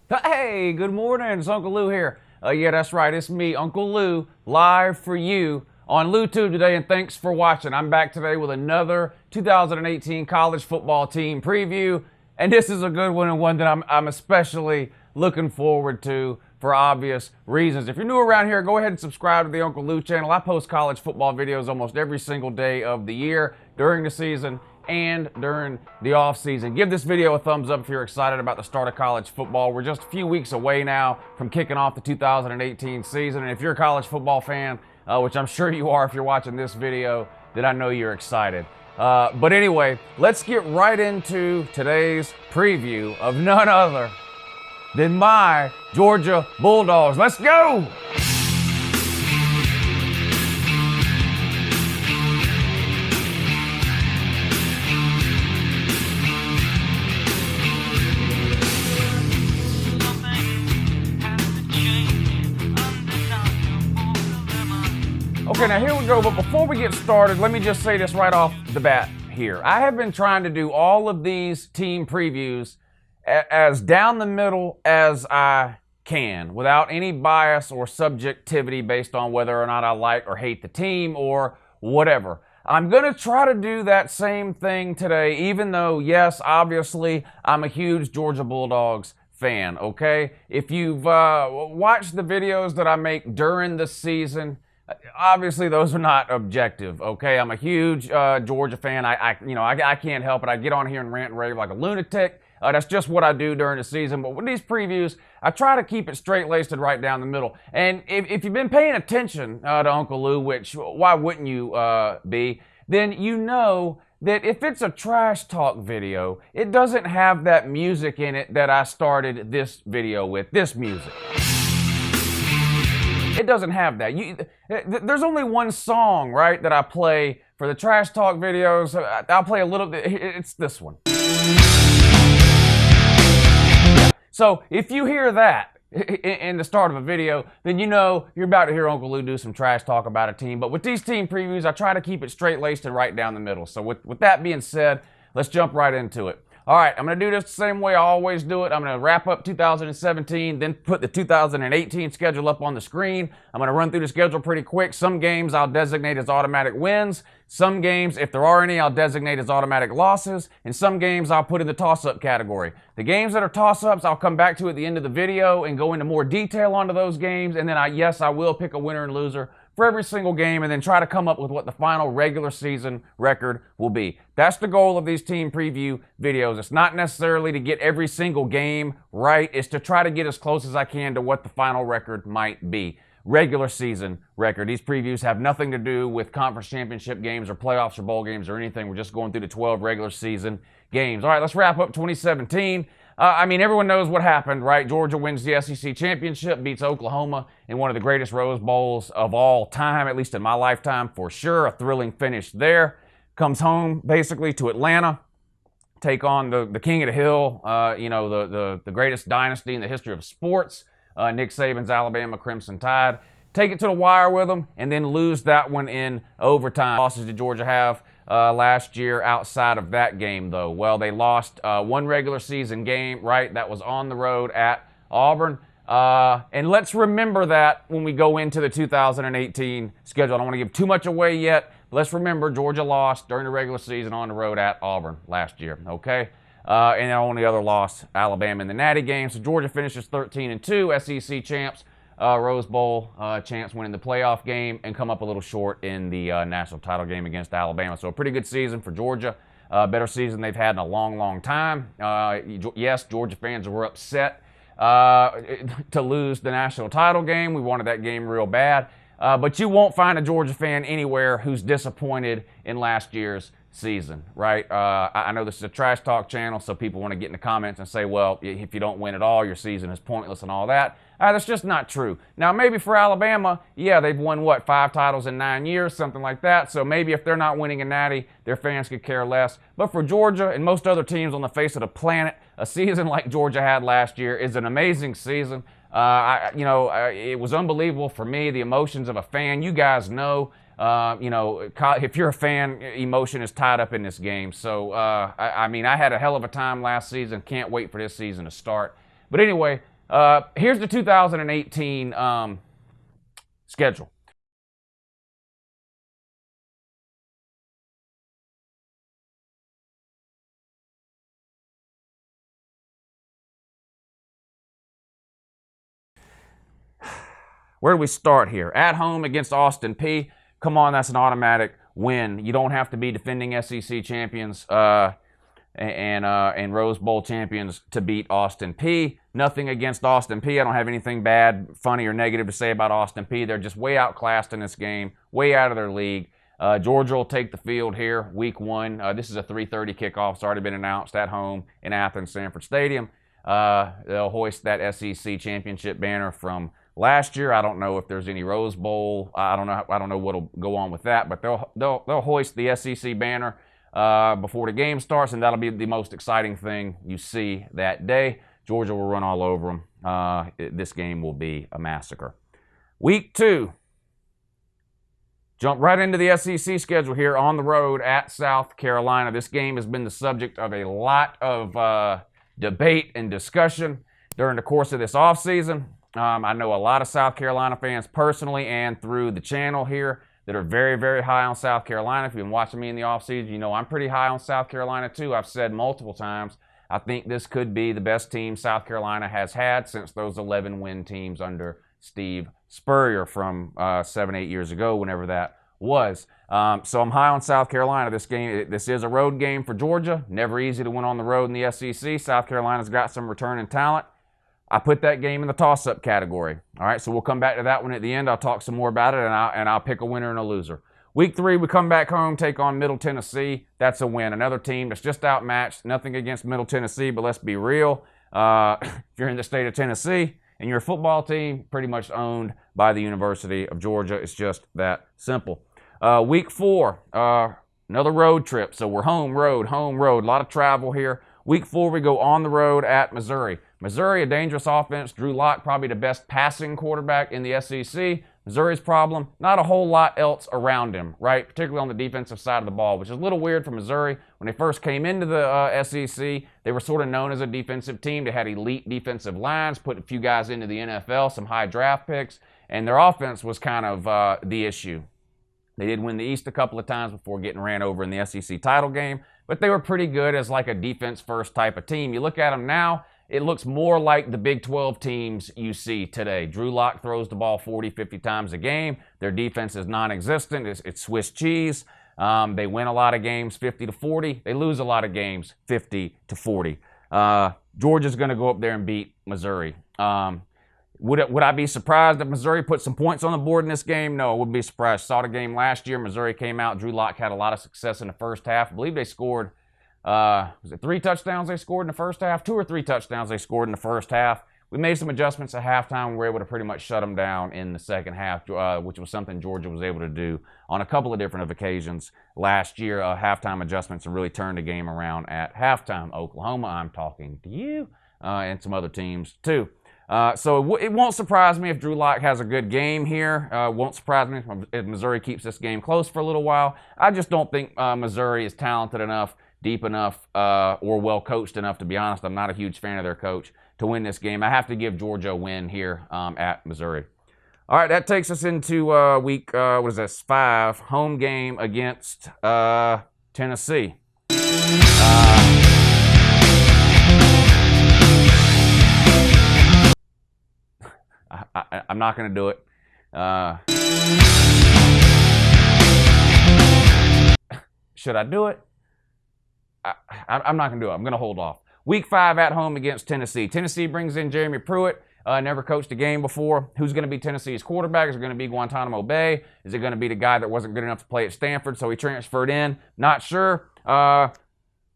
Hey, good morning. It's Uncle Lou here. Yeah, that's right. It's me, Uncle Lou, live for you on LouTube today, and thanks for watching. I'm back today with another 2018 college football team preview, and this is a good one and one that I'm especially looking forward to for obvious reasons. If you're new around here, go ahead and subscribe to the Uncle Lou channel. I post college football videos almost every single day of the year, during the season, and during the off season. Give this video a thumbs up if you're excited about the start of college football. We're just a few weeks away now from kicking off the 2018 season, and if you're a college football fan, which I'm sure you are if you're watching this video, then I know you're excited. But anyway, let's get right into today's preview of none other than my Georgia Bulldogs. Let's go! Okay, now here we go, but before we get started, let me just say this right off the bat here. I have been trying to do all of these team previews as down the middle as I can, without any bias or subjectivity based on whether or not I like or hate the team or whatever. I'm going to try to do that same thing today, even though, yes, obviously, I'm a huge Georgia Bulldogs fan, okay? If you've watched the videos that I make during the season, obviously, those are not objective, okay? I'm a huge Georgia fan. I can't help it. I get on here and rant and rave like a lunatic. That's just what I do during the season. But with these previews, I try to keep it straight-laced and right down the middle. And if you've been paying attention to Uncle Lou, which why wouldn't you be, then you know that if it's a trash talk video, it doesn't have that music in it that I started this video with, this music. It doesn't have that. There's only one song, right, that I play for the trash talk videos. I'll play a little bit. It's this one. So if you hear that in the start of a video, then you know you're about to hear Uncle Lou do some trash talk about a team. But with these team previews, I try to keep it straight-laced and right down the middle. So with that being said, let's jump right into it. All right, I'm going to do this the same way I always do it. I'm going to wrap up 2017, then put the 2018 schedule up on the screen. I'm going to run through the schedule pretty quick. Some games I'll designate as automatic wins. Some games, if there are any, I'll designate as automatic losses. And some games I'll put in the toss-up category. The games that are toss-ups, I'll come back to at the end of the video and go into more detail onto those games. And then I will pick a winner and loser for every single game and then try to come up with what the final regular season record will be. That's the goal of these team preview videos. It's not necessarily to get every single game right. It's to try to get as close as I can to what the final record might be. Regular season record. These previews have nothing to do with conference championship games or playoffs or bowl games or anything. We're just going through the 12 regular season games. All right, let's wrap up 2017. Everyone knows what happened, right? Georgia wins the SEC championship, beats Oklahoma in one of the greatest Rose Bowls of all time, at least in my lifetime, for sure. A thrilling finish there. Comes home, basically, to Atlanta, take on the king of the hill, the greatest dynasty in the history of sports, Nick Saban's Alabama Crimson Tide. Take it to the wire with them, and then lose that one in overtime. Losses did Georgia have last year outside of that game, though? Well, they lost one regular season game, right? That was on the road at Auburn. And let's remember that when we go into the 2018 schedule. I don't want to give too much away yet. But let's remember Georgia lost during the regular season on the road at Auburn last year, okay? And their only other loss, Alabama in the Natty game. So Georgia finishes 13-2, SEC champs. Rose Bowl chance winning the playoff game and come up a little short in the national title game against Alabama. So a pretty good season for Georgia. Better season they've had in a long, long time. Yes, Georgia fans were upset to lose the national title game. We wanted that game real bad. But you won't find a Georgia fan anywhere who's disappointed in last year's season, right? I know this is a trash talk channel, so people want to get in the comments and say, well, if you don't win at all, your season is pointless and all that. That's just not true. Now, maybe for Alabama, yeah, they've won, 5 titles in 9 years, something like that. So maybe if they're not winning a natty, their fans could care less. But for Georgia and most other teams on the face of the planet, a season like Georgia had last year is an amazing season. It was unbelievable for me, the emotions of a fan. You guys know, if you're a fan, emotion is tied up in this game. So, I had a hell of a time last season. Can't wait for this season to start. But anyway, Here's the 2018 schedule. Where do we start here? At home against Austin Peay. Come on, that's an automatic win. You don't have to be defending SEC champions and Rose Bowl champions to beat Austin Peay. Nothing against Austin Peay. I don't have anything bad, funny, or negative to say about Austin Peay. They're just way outclassed in this game, way out of their league. Georgia will take the field here, week 1. This is a 3:30 kickoff. It's already been announced at home in Athens Sanford Stadium. They'll hoist that SEC championship banner from last year. I don't know if there's any Rose Bowl. I don't know what'll go on with that, but they'll hoist the SEC banner before the game starts, and that'll be the most exciting thing you see that day. Georgia will run all over them. This game will be a massacre. Week 2. Jump right into the SEC schedule here on the road at South Carolina. This game has been the subject of a lot of debate and discussion during the course of this offseason. I know a lot of South Carolina fans personally and through the channel here that are very, very high on South Carolina. If you've been watching me in the offseason, you know I'm pretty high on South Carolina too. I've said multiple times, I think this could be the best team South Carolina has had since those 11-win teams under Steve Spurrier from 7-8 years ago, whenever that was. So I'm high on South Carolina. This is a road game for Georgia. Never easy to win on the road in the SEC. South Carolina's got some returning talent. I put that game in the toss-up category. All right, so we'll come back to that one at the end. I'll talk some more about it, and I'll pick a winner and a loser. Week 3, we come back home, take on Middle Tennessee. That's a win. Another team that's just outmatched. Nothing against Middle Tennessee, but let's be real. If you're in the state of Tennessee and you're a football team, pretty much owned by the University of Georgia. It's just that simple. Week 4, another road trip. So we're home, road, home, road. A lot of travel here. Week 4, we go on the road at Missouri. Missouri, a dangerous offense. Drew Lock, probably the best passing quarterback in the SEC. Missouri's problem, not a whole lot else around him, right? Particularly on the defensive side of the ball, which is a little weird for Missouri. When they first came into the SEC, they were sort of known as a defensive team. They had elite defensive lines, put a few guys into the NFL, some high draft picks, and their offense was kind of the issue. They did win the East a couple of times before getting ran over in the SEC title game, but they were pretty good as like a defense-first type of team. You look at them now, it looks more like the Big 12 teams you see today. Drew Lock throws the ball 40, 50 times a game. Their defense is non-existent. It's Swiss cheese. They win a lot of games 50-40. They lose a lot of games 50-40. Georgia's going to go up there and beat Missouri. Would I be surprised if Missouri put some points on the board in this game? No, I wouldn't be surprised. Saw the game last year. Missouri came out. Drew Lock had a lot of success in the first half. I believe they scored, was it 3 touchdowns they scored in the first half? 2 or 3 touchdowns they scored in the first half. We made some adjustments at halftime. We were able to pretty much shut them down in the second half, which was something Georgia was able to do on a couple of different occasions last year. Halftime adjustments and really turned the game around at halftime. Oklahoma, I'm talking to you, and some other teams too. So it won't surprise me if Drew Lock has a good game here. Won't surprise me if Missouri keeps this game close for a little while. I just don't think Missouri is talented enough, deep enough, or well coached enough, to be honest. I'm not a huge fan of their coach to win this game. I have to give Georgia a win here at Missouri. All right, that takes us into week, 5, home game against Tennessee. I'm not going to do it. Should I do it? I'm not going to do it. I'm going to hold off. Week 5 at home against Tennessee. Tennessee brings in Jeromy Pruitt. Never coached a game before. Who's going to be Tennessee's quarterback? Is it going to be Guantanamo Bay? Is it going to be the guy that wasn't good enough to play at Stanford, so he transferred in? Not sure.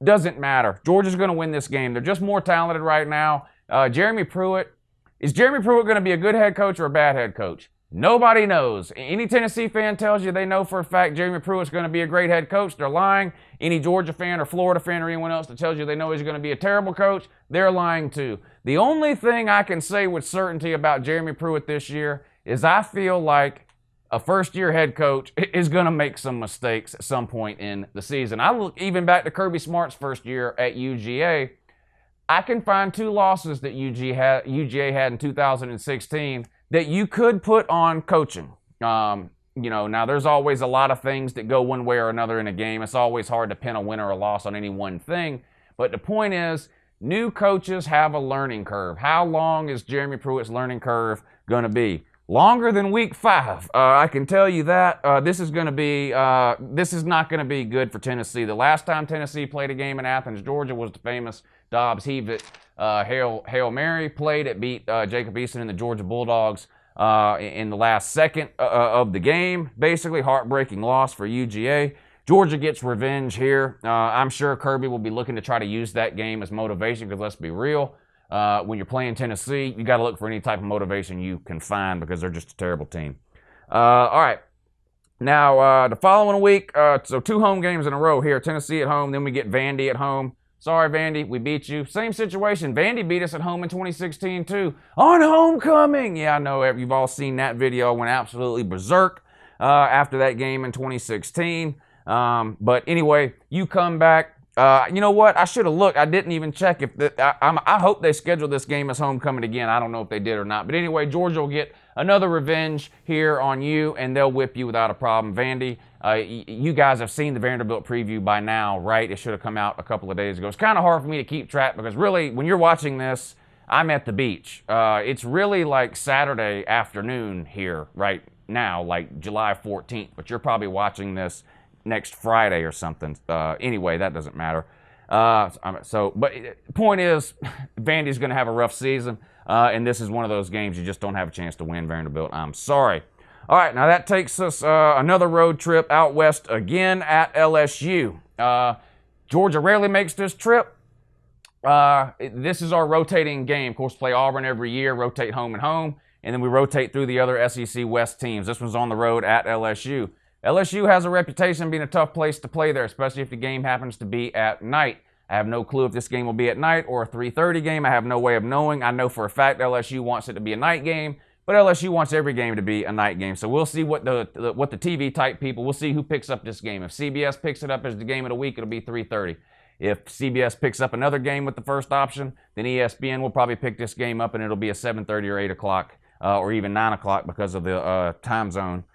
Doesn't matter. Georgia's going to win this game. They're just more talented right now. Jeromy Pruitt. Is Jeromy Pruitt going to be a good head coach or a bad head coach? Nobody knows. Any Tennessee fan tells you they know for a fact Jeromy Pruitt's going to be a great head coach, they're lying. Any Georgia fan or Florida fan or anyone else that tells you they know he's going to be a terrible coach, they're lying too. The only thing I can say with certainty about Jeromy Pruitt this year is I feel like a first-year head coach is going to make some mistakes at some point in the season. I look even back to Kirby Smart's first year at UGA. I can find 2 losses that UGA had in 2016 that you could put on coaching. Now there's always a lot of things that go one way or another in a game. It's always hard to pin a win or a loss on any one thing. But the point is, new coaches have a learning curve. How long is Jeromy Pruitt's learning curve going to be? Longer than week 5. I can tell you that. This is not going to be good for Tennessee. The last time Tennessee played a game in Athens, Georgia, was the famous Dobbs heave it Hail Mary play that beat Jacob Eason and the Georgia Bulldogs in the last second of the game. Basically, heartbreaking loss for UGA. Georgia gets revenge here. I'm sure Kirby will be looking to try to use that game as motivation, because let's be real, when you're playing Tennessee, you got to look for any type of motivation you can find, because they're just a terrible team. All right. Now, the following week, so 2 home games in a row here. Tennessee at home, then we get Vandy at home. Sorry, Vandy, we beat you. Same situation. Vandy beat us at home in 2016, too. On homecoming! Yeah, I know. You've all seen that video. Went absolutely berserk after that game in 2016. But anyway, you come back. You know what? I should have looked. I didn't even check if I hope they scheduled this game as homecoming again. I don't know if they did or not. But anyway, Georgia will get another revenge here on you, and they'll whip you without a problem. Vandy, you guys have seen the Vanderbilt preview by now, right? It should have come out a couple of days ago. It's kind of hard for me to keep track, because really, when you're watching this, I'm at the beach. It's really like Saturday afternoon here right now, like July 14th. But you're probably watching this next Friday or something. Anyway, that doesn't matter. But the point is, Vandy's going to have a rough season, and this is one of those games you just don't have a chance to win, Vanderbilt. I'm sorry. All right, now that takes us another road trip out west again at LSU. Georgia rarely makes this trip. This is our rotating game. Of course, play Auburn every year, rotate home and home, and then we rotate through the other SEC West teams. This one's on the road at LSU. LSU has a reputation of being a tough place to play there, especially if the game happens to be at night. I have no clue if this game will be at night or a 3:30 game. I have no way of knowing. I know for a fact LSU wants it to be a night game, but LSU wants every game to be a night game. So we'll see what the TV type people, we'll see who picks up this game. If CBS picks it up as the game of the week, it'll be 3:30. If CBS picks up another game with the first option, then ESPN will probably pick this game up, and it'll be a 7:30 or 8 o'clock or even 9 o'clock because of the time zone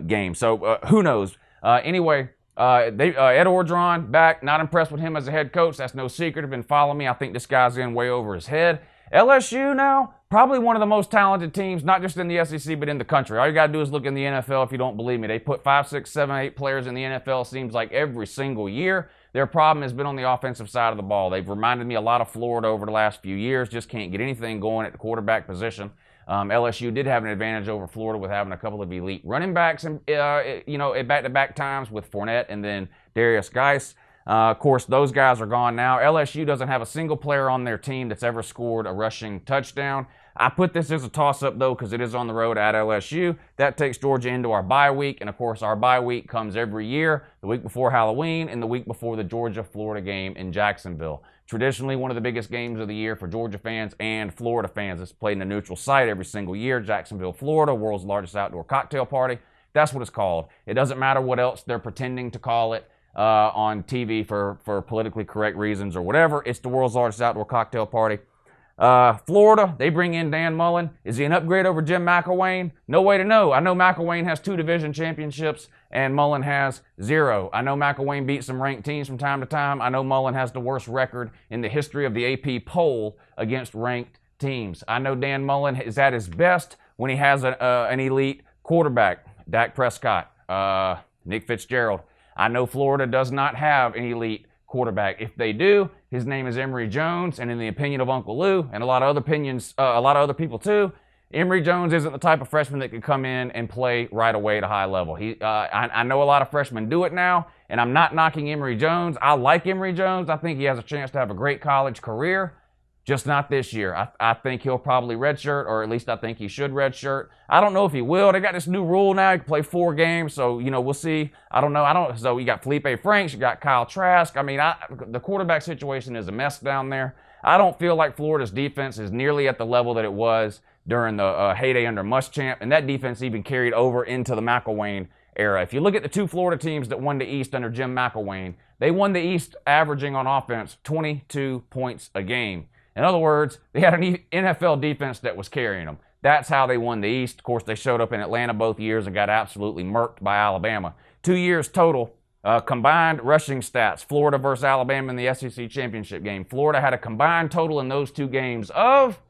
game. So who knows? Anyway, Ed Orgeron back. Not impressed with him as a head coach. That's no secret. Have been following me. I think this guy's in way over his head. LSU now, probably one of the most talented teams, not just in the SEC, but in the country. All you got to do is look in the NFL if you don't believe me. They put 5, 6, 7, 8 players in the NFL, seems like every single year. Their problem has been on the offensive side of the ball. They've reminded me a lot of Florida over the last few years. Just can't get anything going at the quarterback position. LSU did have an advantage over Florida with having a couple of elite running backs, at back-to-back times with Fournette and then Darius Geis. Of course, those guys are gone now. LSU doesn't have a single player on their team that's ever scored a rushing touchdown. I put this as a toss-up, though, because it is on the road at LSU. That takes Georgia into our bye week, and, of course, our bye week comes every year, the week before Halloween and the week before the Georgia-Florida game in Jacksonville. Traditionally, one of the biggest games of the year for Georgia fans and Florida fans. It's played in a neutral site every single year. Jacksonville, Florida, world's largest outdoor cocktail party. That's what it's called. It doesn't matter what else they're pretending to call it on TV for politically correct reasons or whatever. It's the world's largest outdoor cocktail party. Florida, they bring in Dan Mullen. Is he an upgrade over Jim McElwain? No way to know. I know McElwain has 2 division championships and Mullen has 0. I know McElwain beat some ranked teams from time to time. I know Mullen has the worst record in the history of the AP poll against ranked teams. I know Dan Mullen is at his best when he has an elite quarterback, Dak Prescott, Nick Fitzgerald. I know Florida does not have an elite quarterback. If they do, his name is Emory Jones, and in the opinion of Uncle Lou and a lot of other people too, Emory Jones isn't the type of freshman that could come in and play right away at a high level. I know a lot of freshmen do it now, and I'm not knocking Emory Jones. I like Emory Jones. I think he has a chance to have a great college career, just not this year. I think he'll probably redshirt, or at least I think he should redshirt. I don't know if he will. They got this new rule now. You can play 4 games, so, we'll see. I don't know. So you got Felipe Franks, you got Kyle Trask. I mean, the quarterback situation is a mess down there. I don't feel like Florida's defense is nearly at the level that it was during the heyday under Muschamp, and that defense even carried over into the McElwain era. If you look at the 2 Florida teams that won the East under Jim McElwain, they won the East averaging on offense 22 points a game. In other words, they had an NFL defense that was carrying them. That's how they won the East. Of course, they showed up in Atlanta both years and got absolutely murked by Alabama. 2 years total, combined rushing stats. Florida versus Alabama in the SEC championship game. Florida had a combined total in those 2 games of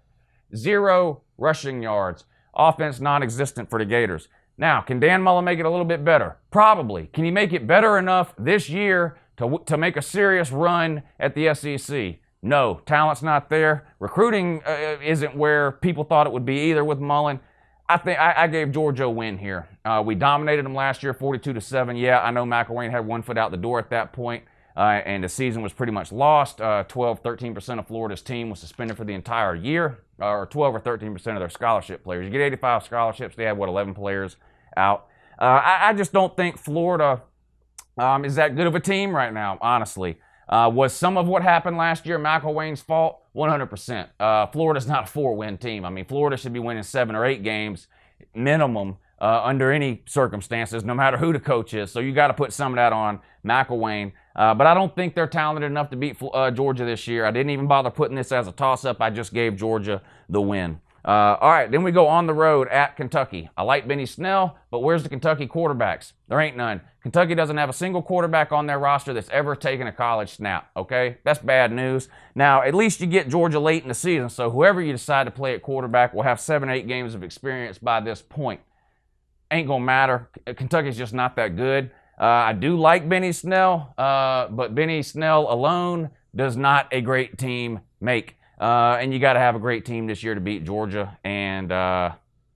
0 rushing yards. Offense non-existent for the Gators. Now, can Dan Mullen make it a little bit better? Probably. Can he make it better enough this year to make a serious run at the SEC? No. Talent's not there. Recruiting isn't where people thought it would be either with Mullen. I think I gave Georgia a win here. We dominated them last year, 42-7. Yeah, I know McElwain had one foot out the door at that point, and the season was pretty much lost. 13% of Florida's team was suspended for the entire year, or 12 or 13% of their scholarship players. You get 85 scholarships, they had, 11 players out. I just don't think Florida is that good of a team right now, honestly. Was some of what happened last year McElwain's fault? 100%. Florida's not a 4-win team. I mean, Florida should be winning 7 or 8 games minimum under any circumstances, no matter who the coach is. So you got to put some of that on McElwain. But I don't think they're talented enough to beat Georgia this year. I didn't even bother putting this as a toss-up. I just gave Georgia the win. All right, then we go on the road at Kentucky. I like Benny Snell, but where's the Kentucky quarterbacks? There ain't none. Kentucky doesn't have a single quarterback on their roster that's ever taken a college snap, okay? That's bad news. Now, at least you get Georgia late in the season, so whoever you decide to play at quarterback will have 7 or 8 games of experience by this point. Ain't gonna matter. Kentucky's just not that good. I do like Benny Snell, but Benny Snell alone does not a great team make. And you got to have a great team this year to beat Georgia, and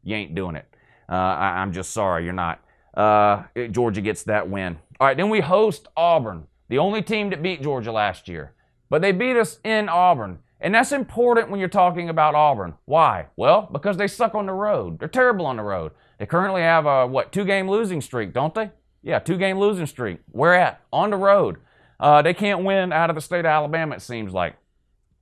you ain't doing it. I'm just sorry, you're not. Georgia gets that win. All right, then we host Auburn, the only team that beat Georgia last year. But they beat us in Auburn, and that's important when you're talking about Auburn. Why? Well, because they suck on the road. They're terrible on the road. They currently have a, 2-game losing streak, don't they? Yeah, 2-game losing streak. Where at? On the road. They can't win out of the state of Alabama, it seems like.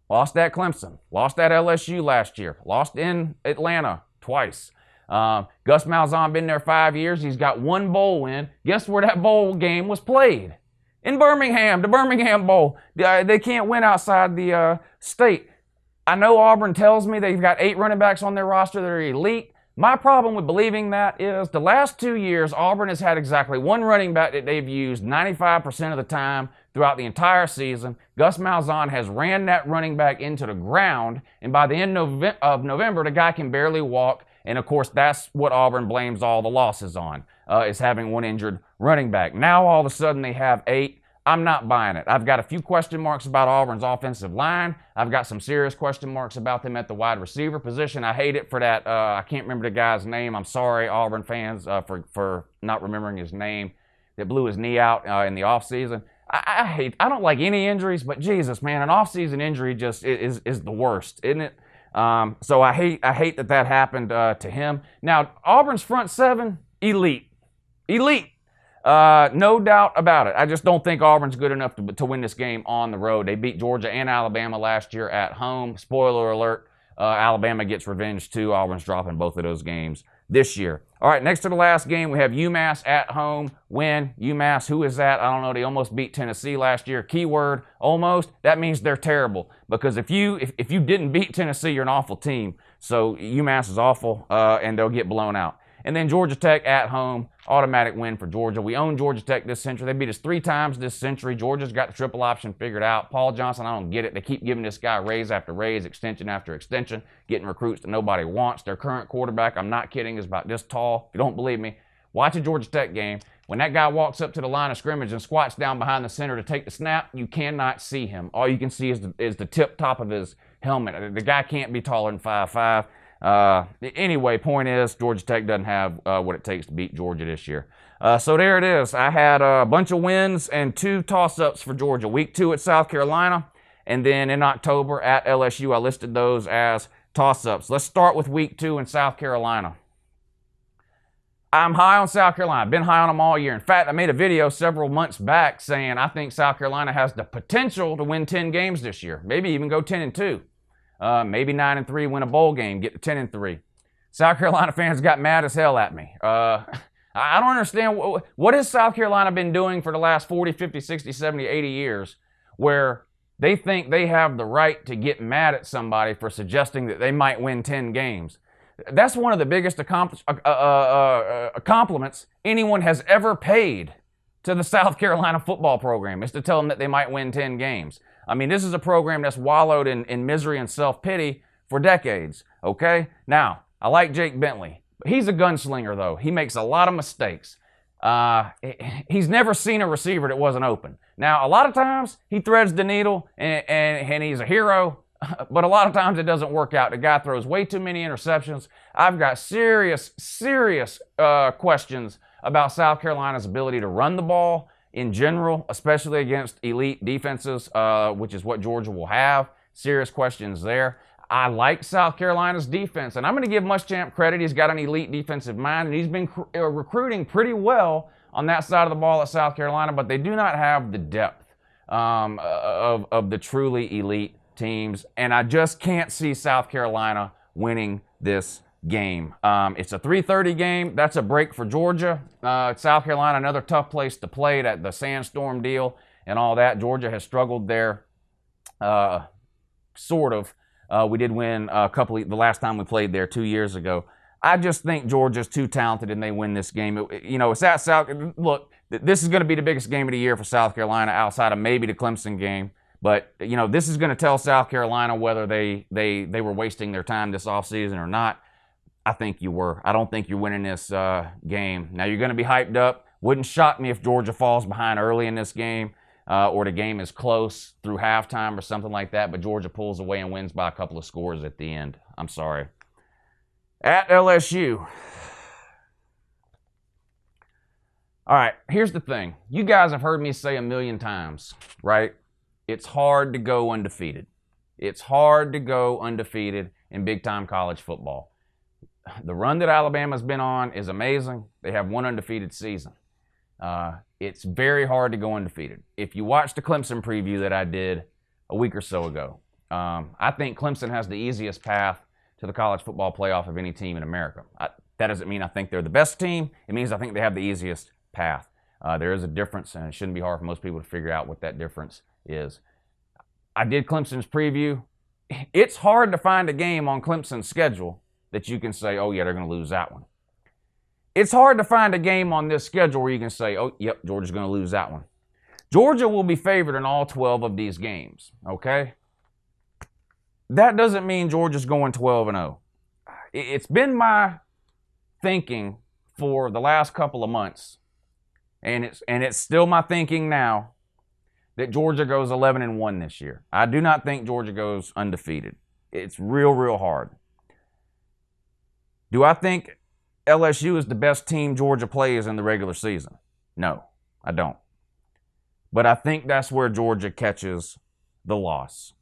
Lost at Clemson, lost at LSU last year, lost in Atlanta twice. Gus Malzahn been there 5 years. He's got 1 bowl win. Guess where that bowl game was played? In Birmingham, the Birmingham Bowl. They can't win outside the state. I know Auburn tells me they've got 8 running backs on their roster that are elite. My problem with believing that is the last 2 years, Auburn has had exactly 1 running back that they've used 95% of the time throughout the entire season. Gus Malzahn has ran that running back into the ground, and by the end of November, the guy can barely walk, and of course, that's what Auburn blames all the losses on, is having 1 injured running back. Now, all of a sudden, they have 8. I'm not buying it. I've got a few question marks about Auburn's offensive line. I've got some serious question marks about them at the wide receiver position. I hate it for that. I can't remember the guy's name. I'm sorry, Auburn fans, for not remembering his name, that blew his knee out in the offseason. I don't like any injuries, but Jesus, man, an offseason injury just is the worst, isn't it? So I hate that happened to him. Now, Auburn's front 7, elite. Elite. No doubt about it. I just don't think Auburn's good enough to win this game on the road. They beat Georgia and Alabama last year at home. Spoiler alert, Alabama gets revenge too. Auburn's dropping both of those games this year. All right, next to the last game, we have Umass at home. Win. Umass, who is that? I don't know. They almost beat Tennessee last year. Keyword, almost. That means they're terrible. Because if you didn't beat Tennessee, you're an awful team. So Umass is awful, and they'll get blown out. And then Georgia Tech at home, automatic win for Georgia. We own Georgia Tech this century. They beat us 3 times this century. Georgia's got the triple option figured out. Paul Johnson, I don't get it. They keep giving this guy raise after raise, extension after extension, getting recruits that nobody wants. Their current quarterback, I'm not kidding, is about this tall. If you don't believe me, watch a Georgia Tech game. When that guy walks up to the line of scrimmage and squats down behind the center to take the snap, you cannot see him. All you can see is the tip top of his helmet. The guy can't be taller than 5'5". Anyway, point is, Georgia Tech doesn't have what it takes to beat Georgia this year. So there it is. I had a bunch of wins and 2 toss-ups for Georgia. Week 2 at South Carolina, and then in October at LSU, I listed those as toss-ups. Let's start with week 2 in South Carolina. I'm high on South Carolina. I've been high on them all year. In fact, I made a video several months back saying I think South Carolina has the potential to win 10 games this year, maybe even go 10-2. Maybe 9-3, win a bowl game, get to 10-3. South Carolina fans got mad as hell at me. I don't understand. What has South Carolina been doing for the last 40, 50, 60, 70, 80 years where They think they have the right to get mad at somebody for suggesting that they might win 10 games. That's one of the biggest compliments anyone has ever paid to the South Carolina football program, is to tell them that they might win 10 games. I mean, this is a program that's wallowed in misery and self-pity for decades, okay? Now, I like Jake Bentley. He's a gunslinger, though. He makes a lot of mistakes. He's never seen a receiver that wasn't open. Now, a lot of times, he threads the needle, and he's a hero, but a lot of times it doesn't work out. The guy throws way too many interceptions. I've got serious questions about South Carolina's ability to run the ball in general, especially against elite defenses, which is what Georgia will have. Serious questions there. I like South Carolina's defense, and I'm going to give Muschamp credit. He's got an elite defensive mind, and he's been recruiting pretty well on that side of the ball at South Carolina, but they do not have the depth of the truly elite teams, and I just can't see South Carolina winning this game. It's a 3:30 game. That's a break for Georgia. South Carolina, another tough place to play, the sandstorm deal and all that. Georgia has struggled there, sort of. We did win the last time we played there 2 years ago. I just think Georgia's too talented and they win this game. It's at South. Look, this is going to be the biggest game of the year for South Carolina outside of maybe the Clemson game. But, this is going to tell South Carolina whether they were wasting their time this offseason or not. I think you were. I don't think you're winning this game. Now, you're going to be hyped up. Wouldn't shock me if Georgia falls behind early in this game or the game is close through halftime or something like that, but Georgia pulls away and wins by a couple of scores at the end. I'm sorry. At LSU. All right, here's the thing. You guys have heard me say a million times, right? It's hard to go undefeated. It's hard to go undefeated in big-time college football. The run that Alabama's been on is amazing. They have one undefeated season. It's very hard to go undefeated. If you watch the Clemson preview that I did a week or so ago, I think Clemson has the easiest path to the college football playoff of any team in America. That doesn't mean I think they're the best team. It means I think they have the easiest path. There is a difference, and it shouldn't be hard for most people to figure out what that difference is. I did Clemson's preview. It's hard to find a game on Clemson's schedule that you can say, oh, yeah, they're going to lose that one. It's hard to find a game on this schedule where you can say, oh, yep, Georgia's going to lose that one. Georgia will be favored in all 12 of these games, okay? That doesn't mean Georgia's going 12-0. It's been my thinking for the last couple of months, and it's still my thinking now, that Georgia goes 11-1 this year. I do not think Georgia goes undefeated. It's real hard. Do I think LSU is the best team Georgia plays in the regular season? No, I don't. But I think that's where Georgia catches the loss.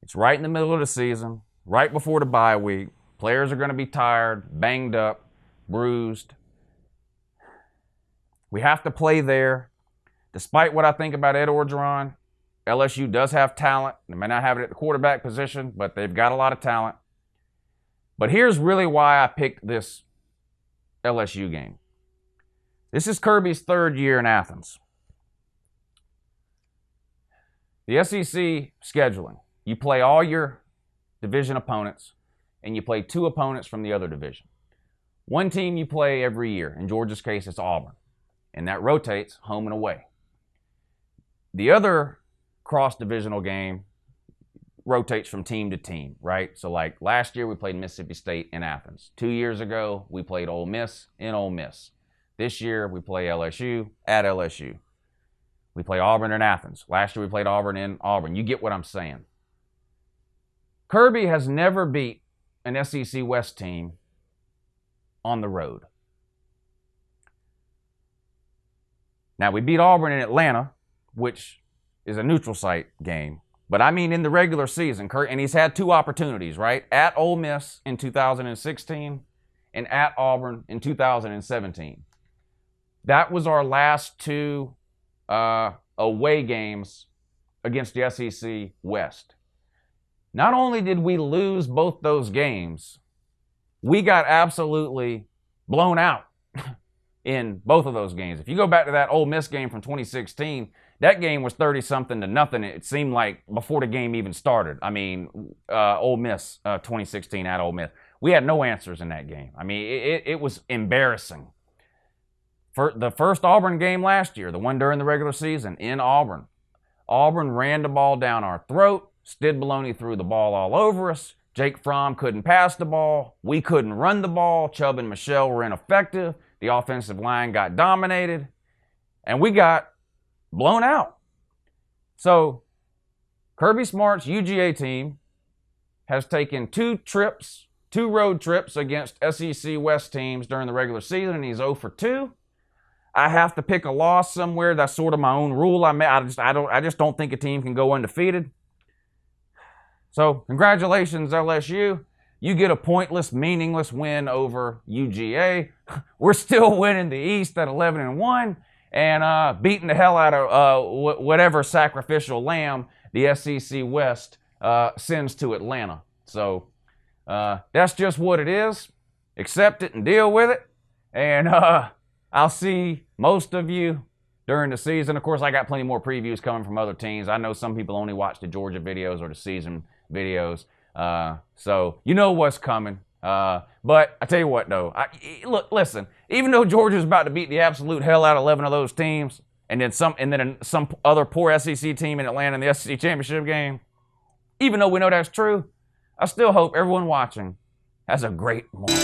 It's right in the middle of the season, right before the bye week. Players are going to be tired, banged up, bruised. We have to play there. Despite what I think about Ed Orgeron, LSU does have talent. They may not have it at the quarterback position, but they've got a lot of talent. But here's really why I picked this LSU game. This is Kirby's third year in Athens. The SEC scheduling, you play all your division opponents, and you play two opponents from the other division. One team you play every year. In Georgia's case, it's Auburn. And that rotates home and away. The other cross-divisional game rotates from team to team, right? So like last year we played Mississippi State in Athens. 2 years ago we played Ole Miss in Ole Miss. This year we play LSU at LSU. We play Auburn in Athens. Last year we played Auburn in Auburn. You get what I'm saying. Kirby has never beat an SEC West team on the road. Now we beat Auburn in Atlanta, which is a neutral site game. But I mean in the regular season, and he's had two opportunities, right? At Ole Miss in 2016 and at Auburn in 2017. That was our last two away games against the SEC West. Not only did we lose both those games, we got absolutely blown out in both of those games. If you go back to that Ole Miss game from 2016, That game was 30-something to nothing, it seemed like, before the game even started. I mean, Ole Miss, 2016 at Ole Miss. We had no answers in that game. I mean, it was embarrassing. For the first Auburn game last year, the one during the regular season in Auburn, Auburn ran the ball down our throat. Stid Baloney threw the ball all over us. Jake Fromm couldn't pass the ball. We couldn't run the ball. Chubb and Michelle were ineffective. The offensive line got dominated. And we got blown out. So Kirby Smart's UGA team has taken two road trips against SEC West teams during the regular season, and he's 0 for 2. I have to pick a loss somewhere. That's sort of my own rule. I just don't think a team can go undefeated. So congratulations, LSU. You get a pointless, meaningless win over UGA. We're still winning the East at 11-1 and beating the hell out of whatever sacrificial lamb the SEC West sends to Atlanta. So that's just what it is. Accept it and deal with it. And I'll see most of you during the season. Of course, I got plenty more previews coming from other teams. I know some people only watch the Georgia videos or the season videos. So you know what's coming. But I tell you what, though. Look, listen. Even though Georgia's about to beat the absolute hell out of 11 of those teams, and then some other poor SEC team in Atlanta in the SEC championship game, even though we know that's true, I still hope everyone watching has a great morning.